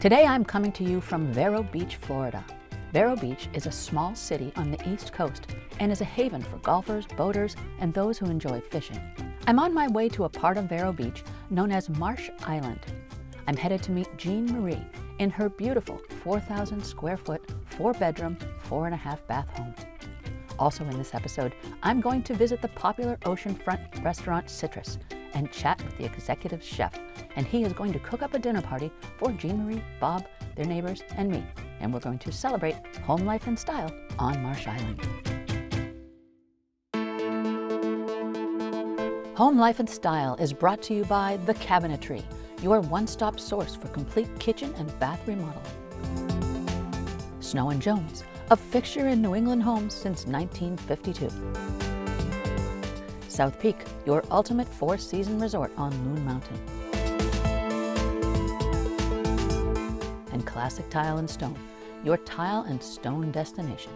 Today I'm coming to you from Vero Beach, Florida. Vero Beach is a small city on the East Coast and is a haven for golfers, boaters, and those who enjoy fishing. I'm on my way to a part of Vero Beach known as Marsh Island. I'm headed to meet Jean Marie in her beautiful 4,000 square foot, 4-bedroom, 4.5 bath home. Also in this episode, I'm going to visit the popular oceanfront restaurant Citrus and chat with the executive chef, and he is going to cook up a dinner party for Jean Marie, Bob, their neighbors, and me, and we're going to celebrate home life and style on Marsh Island. Home Life and Style is brought to you by The Cabinetry, your one-stop source for complete kitchen and bath remodeling. Snow & Jones, a fixture in New England homes since 1952. South Peak, your ultimate four-season resort on Loon Mountain. And Classic Tile and Stone, your tile and stone destination.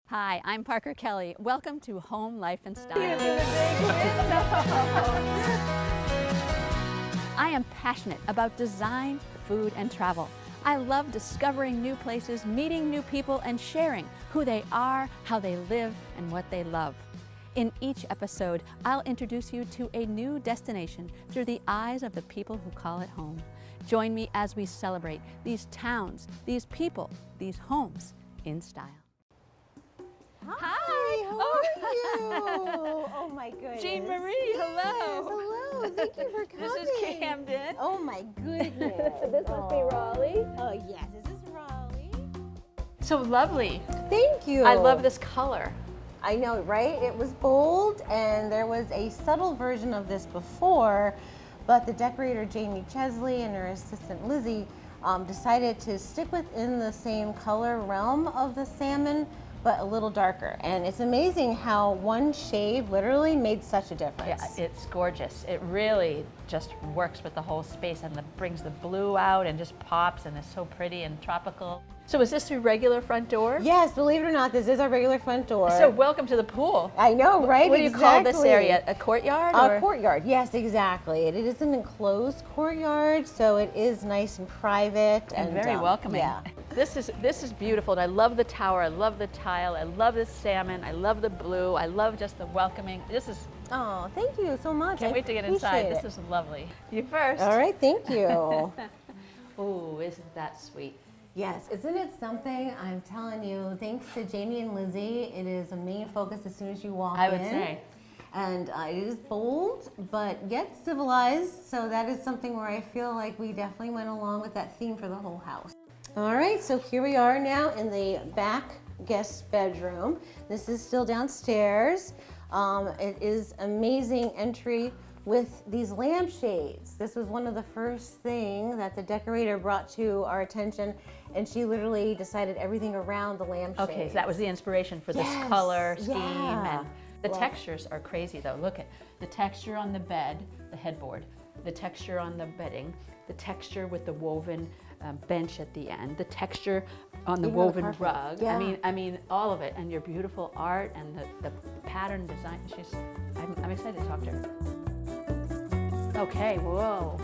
Hi, I'm Parker Kelly. Welcome to Home Life and Style. I am passionate about design, food, and travel. I love discovering new places, meeting new people, and sharing who they are, how they live, and what they love. In each episode, I'll introduce you to a new destination through the eyes of the people who call it home. Join me as we celebrate these towns, these people, these homes in style. Hi, how are you? Oh my goodness. Jean Marie, hello. Yes, hello, thank you for coming. This is Camden. Oh my goodness. This must be Raleigh. Oh yes, this is Raleigh. So lovely. Thank you. I love this color. I know, right? It was bold, and there was a subtle version of this before, but the decorator Jamie Chesley and her assistant Lizzie decided to stick within the same color realm of the salmon, but a little darker. And it's amazing how one shade literally made such a difference. Yeah, it's gorgeous. It really just works with the whole space and brings the blue out and just pops, and it's so pretty and tropical. So is this your regular front door? Yes, believe it or not, this is our regular front door. So welcome to the pool. I know, right? What do you call this area? A courtyard? A courtyard, yes, exactly. It is an enclosed courtyard, so it is nice and private. And very welcoming. Yeah. This is beautiful, and I love the tower, I love the tile, I love the salmon, I love the blue, I love just the welcoming. This is, Oh, thank you so much. can't wait to get inside. This is lovely. You first. All right, thank you. Ooh, isn't that sweet? Yes, isn't it something? I'm telling you, thanks to Jamie and Lizzie, it is a main focus as soon as you walk in. I would say. And it is bold, but yet civilized, so that is something where I feel like we definitely went along with that theme for the whole house. All right, so here we are now in the back guest bedroom. This is still downstairs. It is amazing entry with these lampshades. This was one of the first things that the decorator brought to our attention, and she literally decided everything around the lampshades. Okay, so that was the inspiration for this color scheme. Yeah. And the textures are crazy though. Look at the texture on the bed, the headboard, the texture on the bedding, the texture with the woven bench at the end, the texture on the Even woven the carpet. rug. Yeah. I mean, all of it, and your beautiful art and the pattern design. I'm excited to talk to her. Okay, whoa.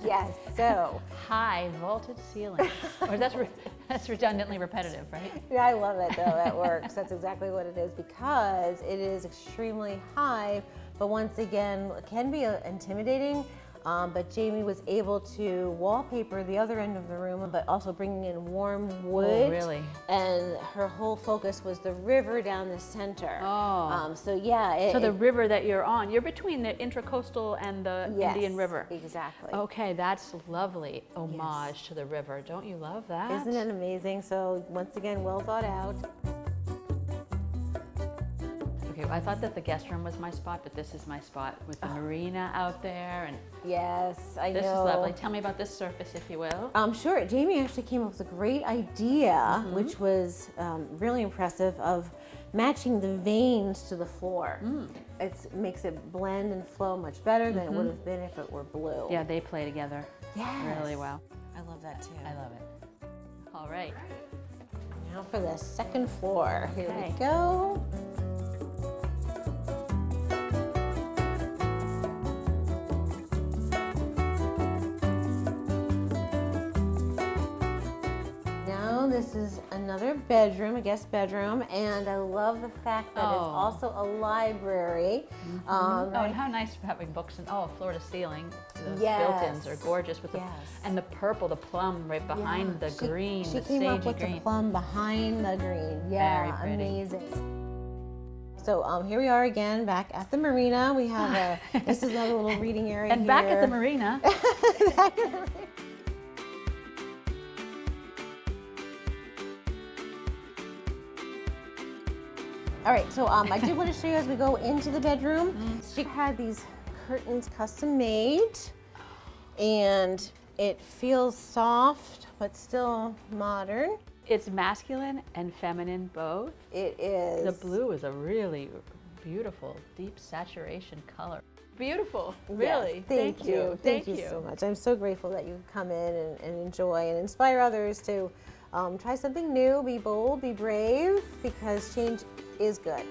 Yes, so. High vaulted ceiling. Or that's redundantly repetitive, right? Yeah, I love it though, that works. That's exactly what it is, because it is extremely high, but once again, it can be intimidating. But Jamie was able to wallpaper the other end of the room, but also bringing in warm wood. Oh, really? And her whole focus was the river down the center. Oh. So yeah. So the river that you're on, you're between the Intracoastal and the Indian River. Exactly. Okay, that's lovely homage to the river. Don't you love that? Isn't it amazing? So once again, well thought out. Okay, I thought that the guest room was my spot, but this is my spot with the marina out there, and Yes, I know. this is lovely. Tell me about this surface, if you will. Sure. Jamie actually came up with a great idea, which was really impressive, of matching the veins to the floor. It makes it blend and flow much better than it would have been if it were blue. Yeah, they play together really well. I love that too. I love it. All right. Now for the second floor. Here Okay. we go. this is another bedroom, a guest bedroom, and I love the fact that it's also a library. And how nice having books and floor to ceiling. The Yes. built-ins are gorgeous with and the purple, the plum right behind the green, She the came up sagey with green. the plum behind the green. Yeah, Very pretty. amazing. So here we are again, back at the marina. We have this is another little reading area And here. back at the marina. All right, so I did want to show you as we go into the bedroom. She had these curtains custom made, and it feels soft but still modern. It's masculine and feminine both. It is. The blue is a really beautiful, deep saturation color. Beautiful, really. Yes, thank you. Thank you so much. I'm so grateful that you come in and enjoy and inspire others to try something new, be bold, be brave, because change is good.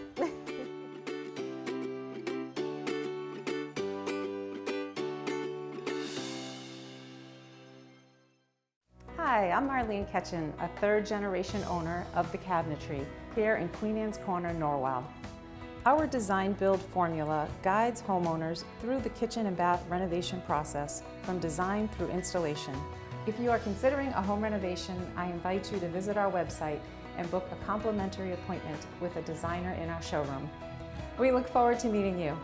Hi, I'm Marlene Ketchen, a third-generation owner of the Cabinetry here in Queen Anne's Corner, Norwell. Our design-build formula guides homeowners through the kitchen and bath renovation process from design through installation. If you are considering a home renovation, I invite you to visit our website and book a complimentary appointment with a designer in our showroom. We look forward to meeting you.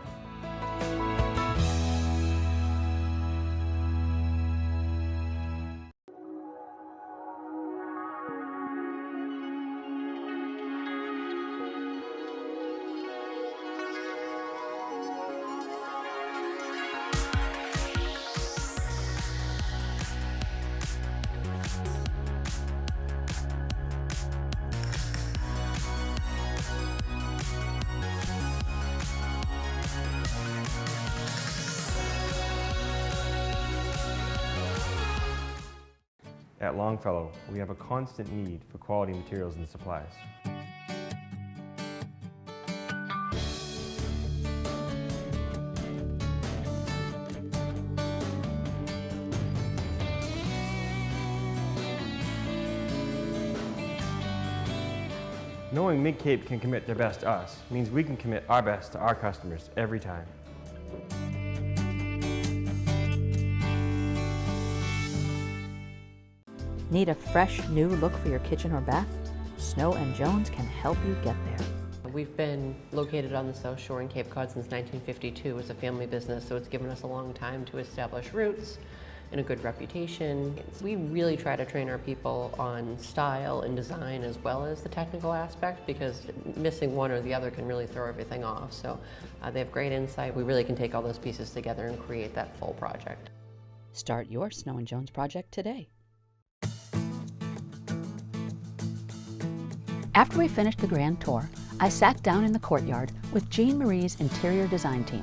At Longfellow, we have a constant need for quality materials and supplies. Knowing Mid-Cape can commit their best to us means we can commit our best to our customers every time. Need a fresh, new look for your kitchen or bath? Snow & Jones can help you get there. We've been located on the South Shore in Cape Cod since 1952 as a family business, so it's given us a long time to establish roots and a good reputation. We really try to train our people on style and design as well as the technical aspect, because missing one or the other can really throw everything off. So they have great insight. We really can take all those pieces together and create that full project. Start your Snow & Jones project today. After we finished the grand tour, I sat down in the courtyard with Jean Marie's interior design team,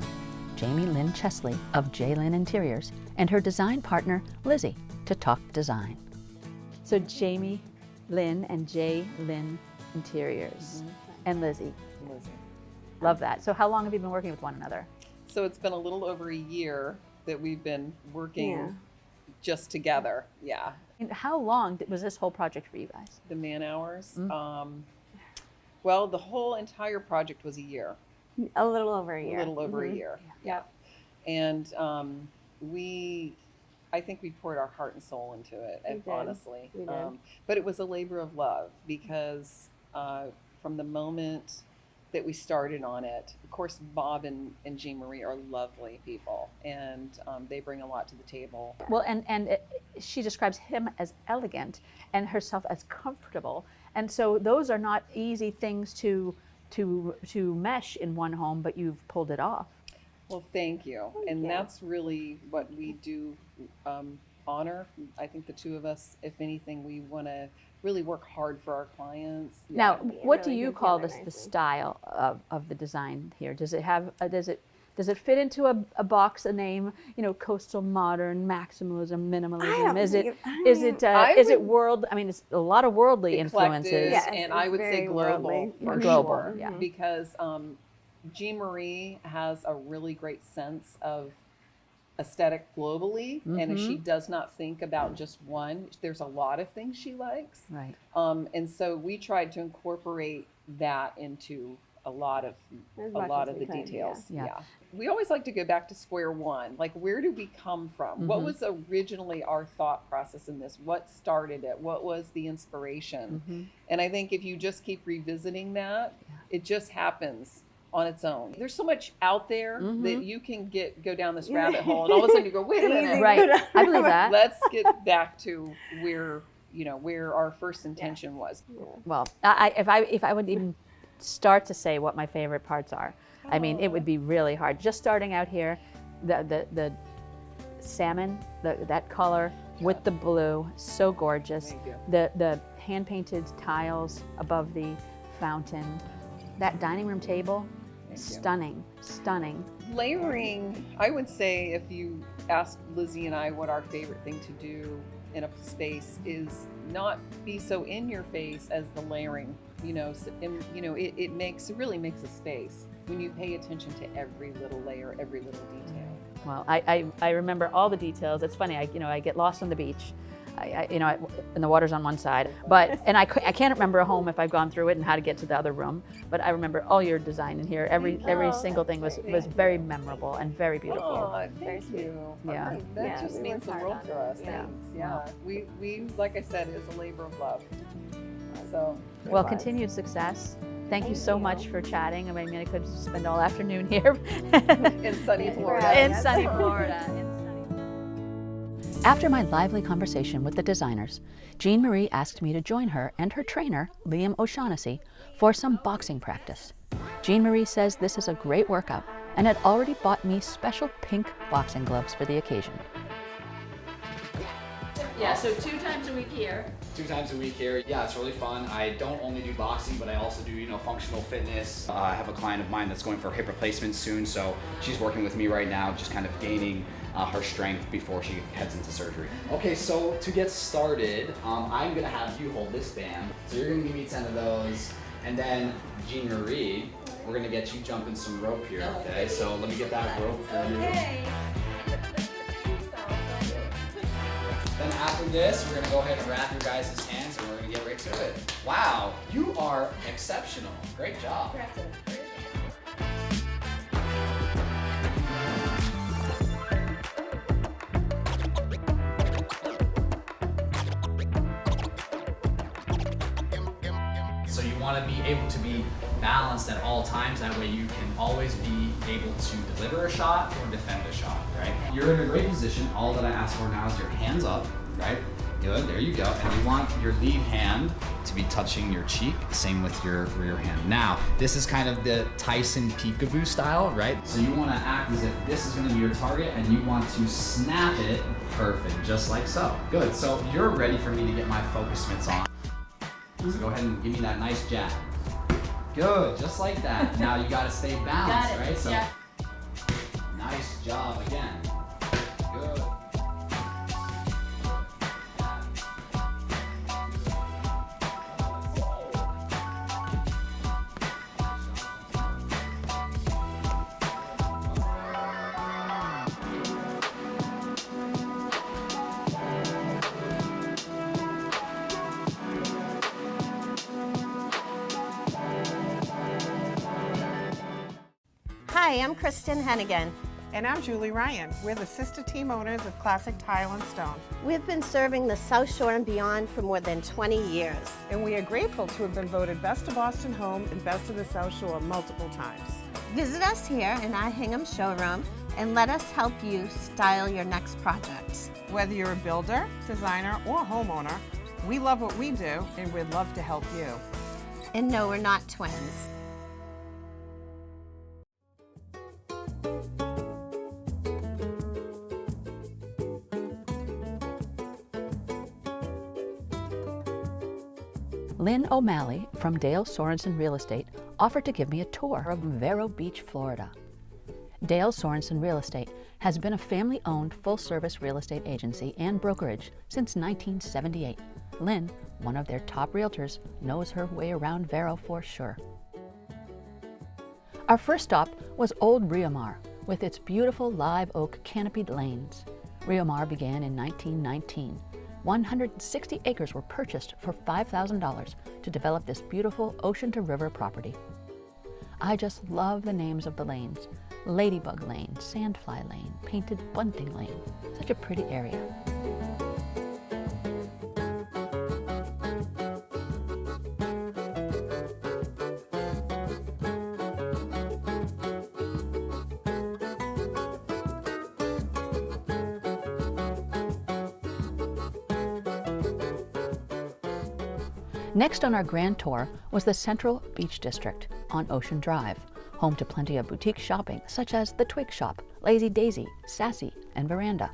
Jamie Lynn Chesley of J. Lynn Interiors, and her design partner, Lizzie, to talk design. So Jamie Lynn and J. Lynn Interiors and Lizzie. Love that. So how long have you been working with one another? So it's been a little over a year that we've been working just together. Yeah. And how long was this whole project for you guys? The man hours. Well, the whole entire project was a year. A little over a year. A little over a year. Yep. And I think we poured our heart and soul into it, We did. honestly. We did. But it was a labor of love, because from the moment that we started on it, of course, Bob and Jean Marie are lovely people, and they bring a lot to the table. Well, she describes him as elegant and herself as comfortable. And so those are not easy things to mesh in one home, but you've pulled it off. Well, thank you. And that's really what we do honor. I think the two of us, if anything, we want to really work hard for our clients. Now, what do you call the style of the design here? Does it have does it fit into a box, a name? You know, coastal, modern, maximalism, minimalism. Is it world? I mean, it's a lot of worldly influences. Eclectic, and I would say global for global, sure. yeah. Because Jean Marie has a really great sense of aesthetic globally, and if she does not think about just one, there's a lot of things she likes. Right. And so we tried to incorporate that into a lot of the details. Yeah. We always like to go back to square one. Like, where do we come from? What was originally our thought process in this? What started it? What was the inspiration? And I think if you just keep revisiting that, it just happens on its own. There's so much out there that you can go down this rabbit hole, and all of a sudden you go, wait a minute. Right. I believe that. Let's get back to where our first intention was. Well, if I would even start to say what my favorite parts are, I mean, it would be really hard. Just starting out here, the salmon, that color with the blue, so gorgeous. The hand-painted tiles above the fountain. That dining room table, stunning. Layering, I would say, if you asked Lizzie and I what our favorite thing to do in a space is, not be so in your face as the layering. It really makes a space when you pay attention to every little layer, every little detail. Well, I remember all the details. It's funny, I get lost on the beach. And the water's on one side, and I can't remember a home if I've gone through it and how to get to the other room, but I remember all your design in here. Every single thing was very memorable and very beautiful. Oh, thank you. Yeah. That just means the world to us. Yeah. Thanks. Yeah. We, like I said, is a labor of love. So. Well, continued success. Thank you so much for chatting. I mean, I could spend all afternoon here. In sunny Florida. In sunny Florida. After my lively conversation with the designers, Jean Marie asked me to join her and her trainer, Liam O'Shaughnessy, for some boxing practice. Jean Marie says this is a great workout and had already bought me special pink boxing gloves for the occasion. Yeah, so 2 times a week here. 2 times a week here. Yeah, it's really fun. I don't only do boxing, but I also do, functional fitness. I have a client of mine that's going for hip replacement soon, so she's working with me right now, just kind of gaining her strength before she heads into surgery. Okay, so to get started, I'm gonna have you hold this band. So you're gonna give me 10 of those, and then Jean Marie, we're gonna get you jumping some rope here, okay? So let me get that rope for you. Then after this, we're gonna go ahead and wrap your guys' hands and we're gonna get right to it. Wow, you are exceptional. Great job. So you want to be able to be balanced at all times. That way you can always be able to deliver a shot or defend a shot, right? You're in a great position. All that I ask for now is your hands up, right? Good, there you go. And you want your lead hand to be touching your cheek, same with your rear hand. Now, this is kind of the Tyson peekaboo style, right? So you want to act as if this is going to be your target and you want to snap it perfect, just like so. Good, so you're ready for me to get my focus mitts on. So go ahead and give me that nice jab. Good, just like that. Now you gotta stay balanced, right? So, nice job again. Good. Hi, I'm Kristen Hennigan. And I'm Julie Ryan. We're the sister team owners of Classic Tile and Stone. We've been serving the South Shore and beyond for more than 20 years. And we are grateful to have been voted Best of Boston Home and Best of the South Shore multiple times. Visit us here in our Hingham showroom and let us help you style your next project. Whether you're a builder, designer, or homeowner, we love what we do and we'd love to help you. And no, we're not twins. Lynn O'Malley from Dale Sorensen Real Estate offered to give me a tour of Vero Beach, Florida. Dale Sorensen Real Estate has been a family-owned full-service real estate agency and brokerage since 1978. Lynn, one of their top realtors, knows her way around Vero for sure. Our first stop was Old Briomar, with its beautiful live oak canopied lanes. Rio Mar began in 1919. 160 acres were purchased for $5,000 to develop this beautiful ocean-to-river property. I just love the names of the lanes. Ladybug Lane, Sandfly Lane, Painted Bunting Lane. Such a pretty area. Next on our grand tour was the Central Beach District on Ocean Drive, home to plenty of boutique shopping such as the Twig Shop, Lazy Daisy, Sassy, and Veranda.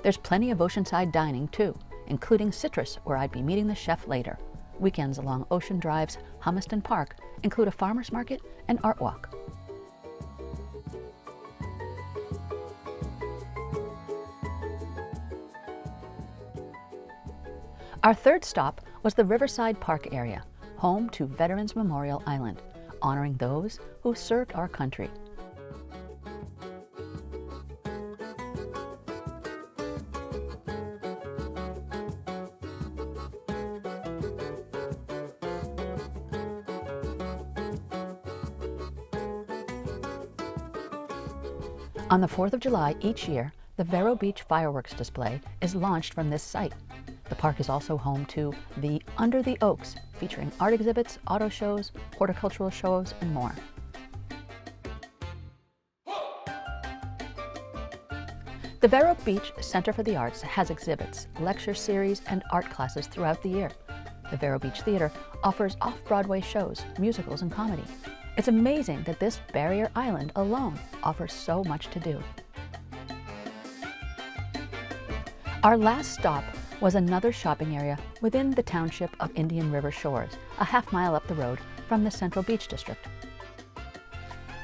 There's plenty of oceanside dining too, including Citrus, where I'd be meeting the chef later. Weekends along Ocean Drive's Hummiston Park include a farmer's market and art walk. Our third stop was the Riverside Park area, home to Veterans Memorial Island, honoring those who served our country. On the 4th of July each year, the Vero Beach fireworks display is launched from this site. The park is also home to the Under the Oaks, featuring art exhibits, auto shows, horticultural shows, and more. The Vero Beach Center for the Arts has exhibits, lecture series, and art classes throughout the year. The Vero Beach Theater offers off-Broadway shows, musicals, and comedy. It's amazing that this barrier island alone offers so much to do. Our last stop was another shopping area within the township of Indian River Shores, a half-mile up the road from the Central Beach District.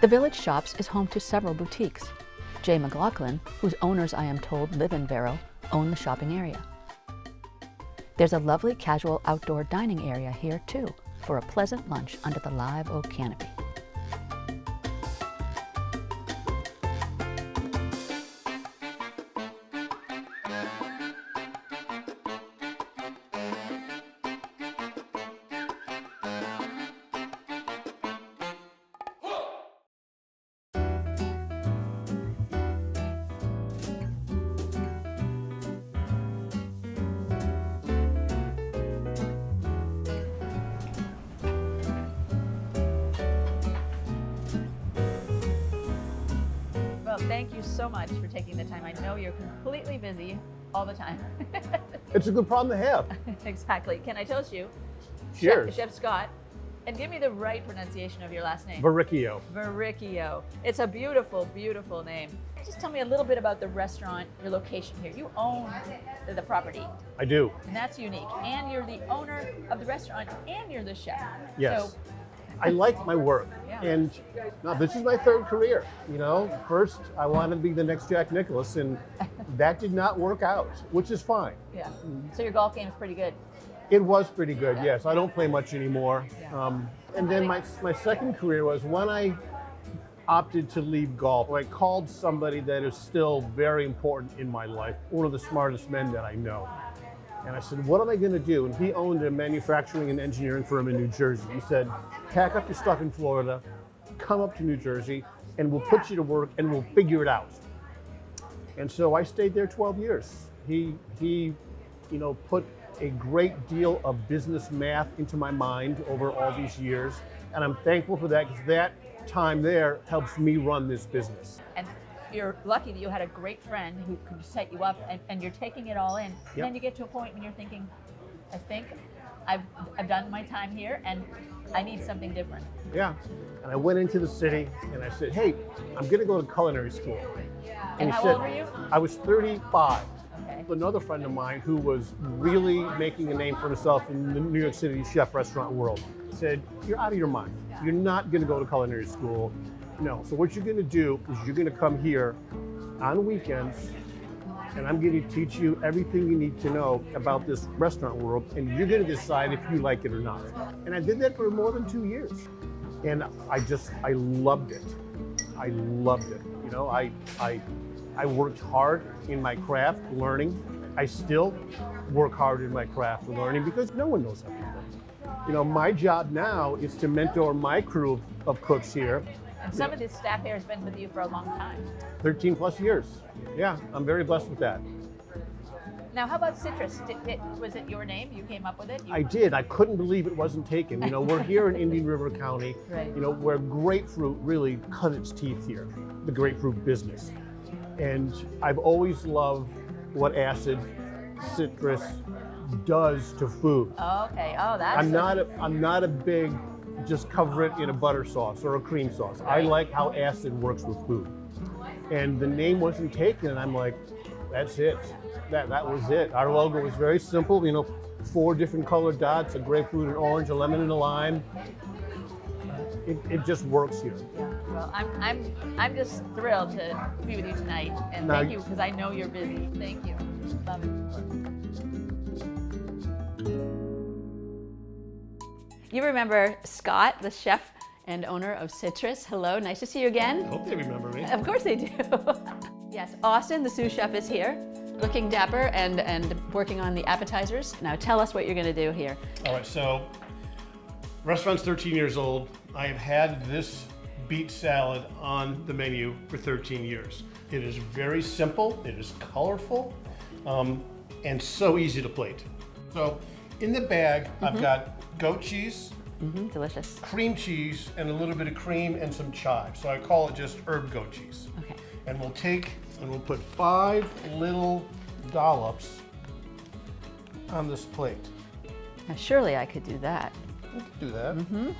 The Village Shops is home to several boutiques. Jay McLaughlin, whose owners I am told live in Vero, own the shopping area. There's a lovely casual outdoor dining area here too, for a pleasant lunch under the live oak canopy. Thank you so much for taking the time. I know you're completely busy all the time. It's a good problem to have. Exactly. Can I toast you? Cheers. Chef Scott. And give me the right pronunciation of your last name. Verocchi. Verocchi. It's a beautiful, beautiful name. Just tell me a little bit about the restaurant, your location here. You own the property. I do. And that's unique. And you're the owner of the restaurant and you're the chef. Yes. So, I like my work. Yeah. And now this is my third career. You know, first I wanted to be the next Jack Nicklaus, and that did not work out, which is fine. yeah. So your golf game is pretty good. It was pretty good, yes. I don't play much anymore. Yeah. And then my second career was when I opted to leave golf. I called somebody that is still very important in my life, one of the smartest men that I know. And I said, what am I going to do? And he owned a manufacturing and engineering firm in New Jersey. He said, pack up your stuff in Florida, come up to New Jersey, and we'll put you to work and we'll figure it out. And so I stayed there 12 years. He put a great deal of business math into my mind over all these years. And I'm thankful for that, because that time there helps me run this business. And you're lucky that you had a great friend who could set you up, and you're taking it all in. And then you get to a point when you're thinking, I think I've done my time here and I need something different. Yeah. And I went into the city and I said, hey, I'm going to go to culinary school. And he how said, old were you? I was 35. Okay. Another friend of mine who was really making a name for himself in the New York City chef restaurant world said, you're out of your mind. You're not going to go to culinary school. No. So what you're going to do is you're going to come here on weekends and I'm going to teach you everything you need to know about this restaurant world, and you're going to decide if you like it or not. And I did that for more than 2 years, and I loved it. I loved it. You know, I worked hard in my craft, learning. I still work hard in my craft, learning, because no one knows everything. You know, my job now is to mentor my crew of cooks here. And some of the staff here has been with you for a long time. 13 plus years. Yeah, I'm very blessed with that. Now, how about citrus? Was it your name? You came up with it? I did. I couldn't believe it wasn't taken. You know, we're here in Indian River County, Right. you know, where grapefruit really cut its teeth here, the grapefruit business. And I've always loved what acid citrus does to food. Oh, okay. Oh, that's. I'm not a big just cover it in a butter sauce or a cream sauce. I like how acid works with food. And the name wasn't taken, and I'm like, that's it. That was it. Our logo was very simple, you know, 4 different colored dots, a grapefruit, an orange, a lemon, and a lime. It just works here. Well, I'm just thrilled to be with you tonight, and Now, thank you, because I know you're busy. Thank you. Love it. You remember Scott, the chef and owner of Citrus. Hello, nice to see you again. I hope they remember me. Of course they do. Yes, Austin, the sous chef, is here, looking dapper and working on the appetizers. Now tell us what you're going to do here. All right, so restaurant's 13 years old. I have had this beet salad on the menu for 13 years. It is very simple, it is colorful, and so easy to plate. So in the bag, I've got goat cheese, Delicious. cream cheese, and a little bit of cream and some chive. So I call it just herb goat cheese. Okay. And we'll take and we'll put 5 little dollops on this plate. Now surely I could do that. You can do that.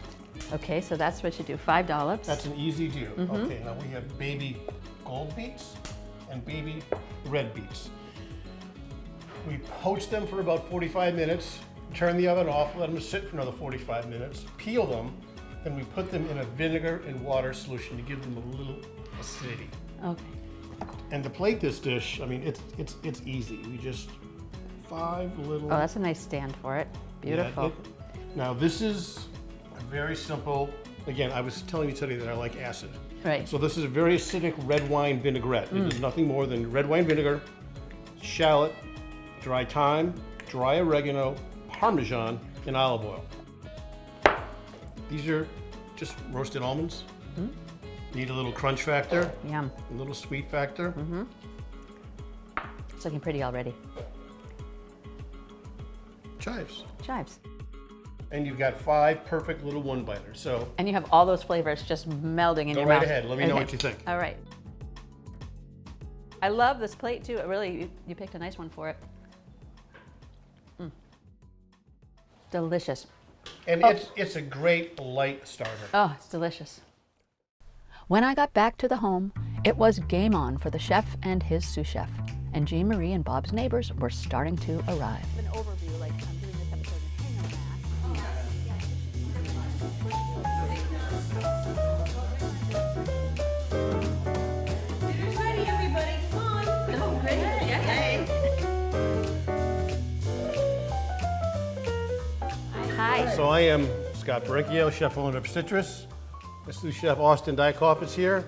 Okay, so that's what you do, 5 dollops. That's an easy do. Okay, now we have baby gold beets and baby red beets. We poach them for about 45 minutes, turn the oven off, let them sit for another 45 minutes, peel them, then we put them in a vinegar and water solution to give them a little acidity. Okay. And to plate this dish, I mean, it's easy. We just 5 little. Oh, that's a nice stand for it. Beautiful. Yeah, now this is a very simple. Again, I was telling you today that I like acid. Right. So this is a very acidic red wine vinaigrette. It is nothing more than red wine vinegar, shallot, dry thyme, dry oregano, Parmesan, and olive oil. These are just roasted almonds. Need a little crunch factor, Yum. a little sweet factor. It's looking pretty already. Chives. Chives. And you've got 5 perfect little one-biters. So And you have all those flavors just melding in go your right mouth. ahead. Let me know Okay. what you think. All right. I love this plate too. It really, you picked a nice one for it. Delicious. And it's a great light starter. Oh, it's delicious. When I got back to the home, it was game on for the chef and his sous chef, and Jean Marie and Bob's neighbors were starting to arrive. An overview, like I'm doing this episode in Hang on Dinner's ready, everybody. Come on. Oh, great. Yay. Hi. So I am Scott Verocchi, chef owner of Citrus. My sous chef Austin Dykoff is here.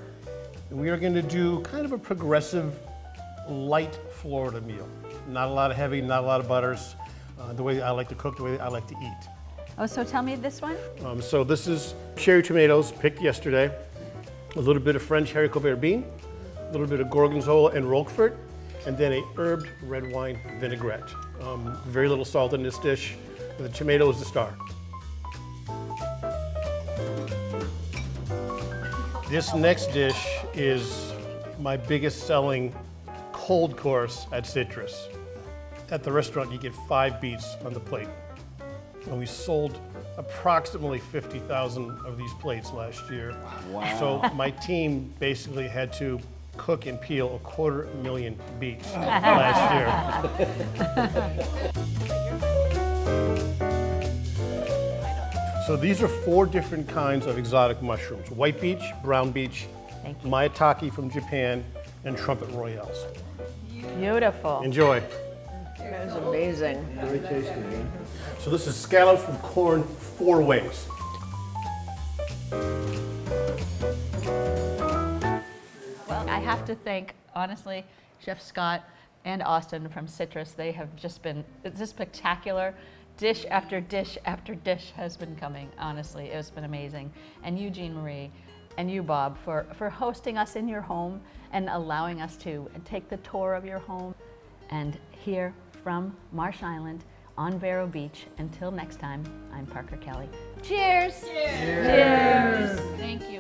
And we are going to do kind of a progressive, light Florida meal. Not a lot of heavy, not a lot of butters. The way I like to cook, the way I like to eat. Oh, so tell me this one. So this is cherry tomatoes picked yesterday, a little bit of French haricot vert bean, a little bit of gorgonzola and roquefort, and then a herbed red wine vinaigrette. Very little salt in this dish. The tomato is the star. This next dish is my biggest selling cold course at Citrus. At the restaurant, you get 5 beets on the plate. And we sold approximately 50,000 of these plates last year. Wow. So my team basically had to cook and peel 250,000 beets last year. So these are 4 different kinds of exotic mushrooms: white beech, brown beech, Thank you. maitake from Japan, and trumpet royales. Beautiful. Enjoy. That is amazing. Very tasty, yeah. So this is scallops with corn 4 ways. Well, I have to thank, honestly, Chef Scott and Austin from Citrus. They have just been, it's just spectacular. Dish after dish after dish has been coming, honestly. It's been amazing. And you, Jean Marie, and you, Bob, for hosting us in your home and allowing us to take the tour of your home. And here from Marsh Island on Vero Beach, until next time, I'm Parker Kelly. Cheers! Cheers! Cheers. Thank you.